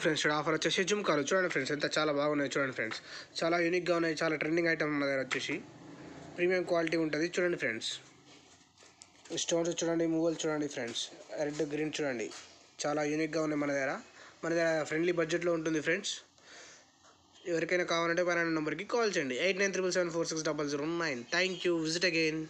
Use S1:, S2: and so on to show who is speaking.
S1: Friends offer వచ్చేసి జుమ్కాలు చూడండి friends, ఎంత చాలా బాగున్నాయి చూడండి ఫ్రెండ్స్. చాలా యూనిక్గా ఉన్నాయి, చాలా ట్రెండింగ్ ఐటమ్ మన దగ్గర వచ్చేసి ప్రీమియం క్వాలిటీ ఉంటుంది చూడండి ఫ్రెండ్స్. స్టోన్స్ చూడండి, మూవలు చూడండి ఫ్రెండ్స్, రెడ్ గ్రీన్ చూడండి, చాలా యూనిక్గా ఉన్నాయి మన దగ్గర ఫ్రెండ్లీ బడ్జెట్లో ఉంటుంది ఫ్రెండ్స్. ఎవరికైనా కావాలంటే పైన నెంబర్కి కాల్ చేయండి 8977746009. Thank you. Visit again.